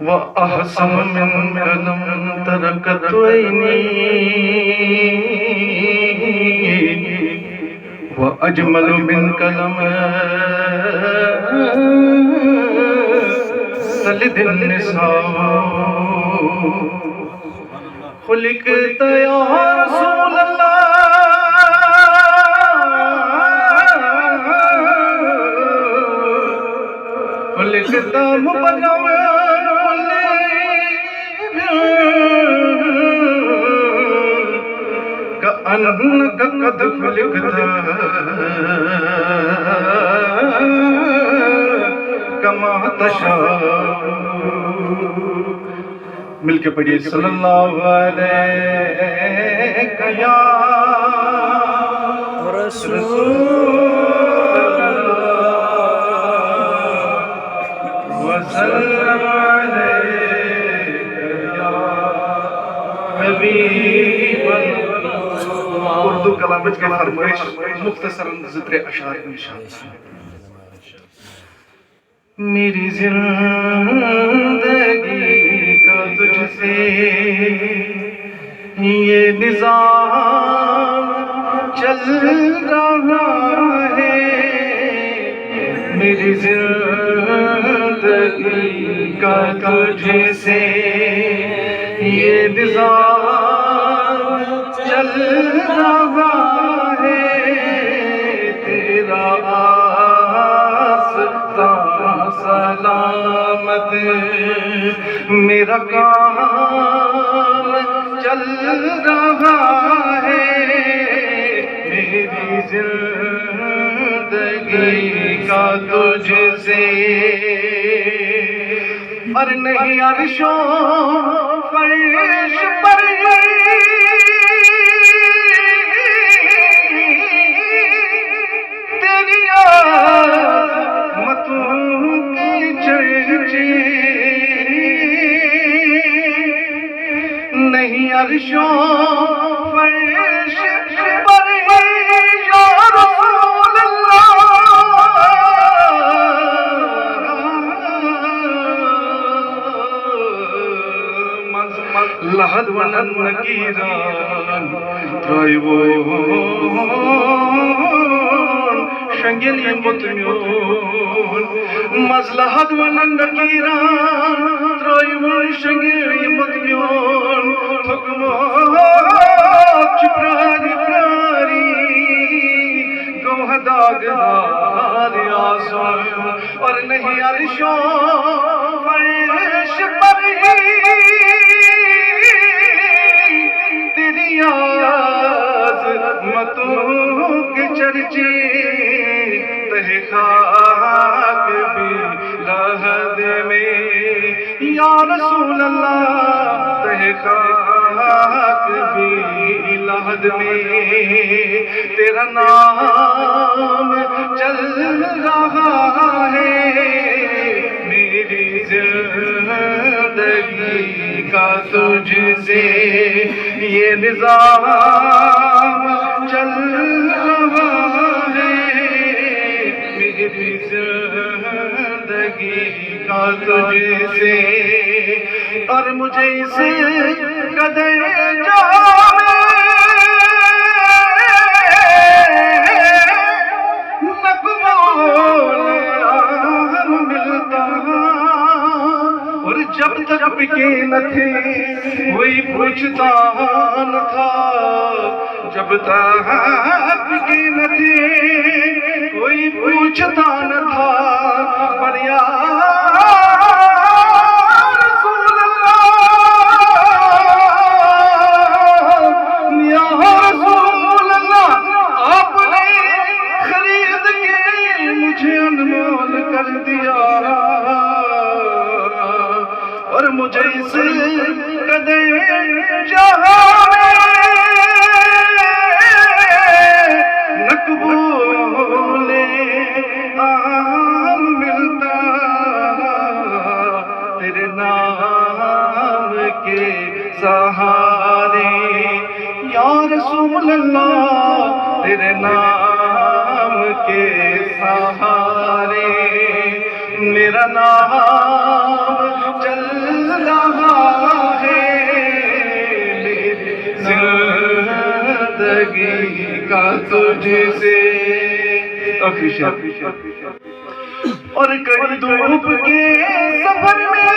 وأحسن منك لم تركت عيني وأجمل منك لم تلد النساء خلقت يا رسول الله خلقت مبرما كأنك قد خلقت كما تشاء. مل کے پڑھیے صلی اللہ علیہ یا رسول اللہ وسلم علیہ یا حبیب اللہ. اردو کلامچ کے فرمائش مختصراً ذکر اشعار انشاءاللہ. میری زندگی کا تجھ سے یہ نظام چل رہا ہے. میری زندگی کا تجھ سے یہ نظام چل رہا ہے. تیرا سلامت میرا کام چل رہا ہے. میری زندگی کا تجھ سے اور نہیں عرش و فرش پر تیری عظمتوں کے چرچے. نہیں عرش و فرش پر یا رسول اللہ لحد ونن نکیران ترائیون شنگلی متمیون مزلحد ونن نکیران ترائیون شنگلی متمیون تھکمات چپراری پراری گوہ داغدار آسان اور نہیں عرش و فرش پر تیری عظمتوں کے چرچے. تہ خاک بھی لحد میں یا رسول اللہ تہ خاک بھی لحد میں تیرا نام چل رہا ہے. میری زندگی کا تجھ سے یہ نظام چل رہا ہے. میری زندگی کا تجھ سے اور مجھے اس قدر جام مقبول ملتا. اور جب تک بکے نہ تھے کوئی پوچھتا نہ تھا. جب تک بکے نہ تھے کوئی پوچھتا نہ تھا. پر یا رسول اللہ یا رسول اللہ آپ نے خرید کے مجھے انمول کر دیا. اور مجھے اس قدر جہاں مقبول عام ملتا. تیرے نام کے سہارے یا رسول اللہ تیرے نام کے سہارے میرا نام چل زندگی کا تجھ سے اور کڑی دھوپ کے سفر میں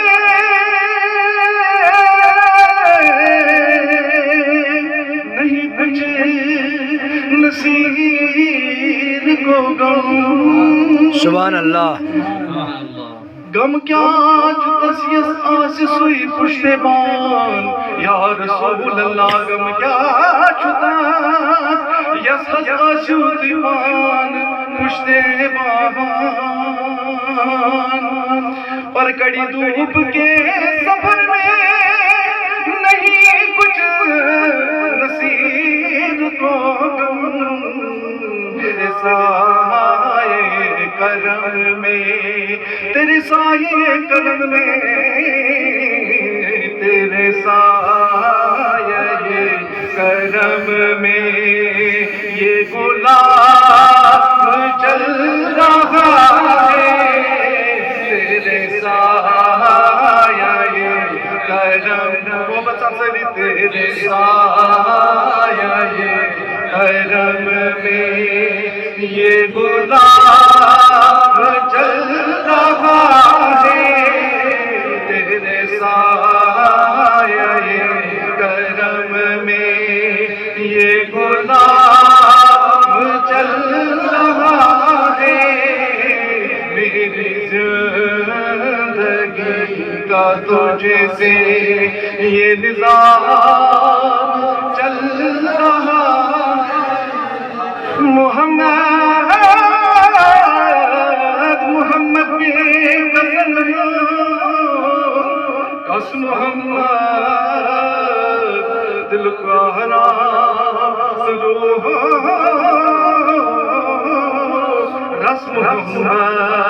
نہیں کچھ نصیر کو غم سبحان اللہ غم کیا جتس یس آس سوئی پشت بان یا رسول اللہ غم کیا جتس یس آس سوئی پشت بان اور کڑی دھوپ کے سفر میں نہیں کچھ نصیر کو غم تیرے سائے کرم میں تیرے سائے کرم میں تیرے سائے کرم میں یہ غلام چل رہا ہے تیرے سائے کرم وہ بچہ سے بھی تیرے سائے کرم میں یہ غلام چل رہا ہے تیرے سائے کرم میں یہ غلام چل رہا ہے میری زندگی کا تجھ سے یہ نظام چل رہا محمد پہ کس محمد دل کا روح رس محمد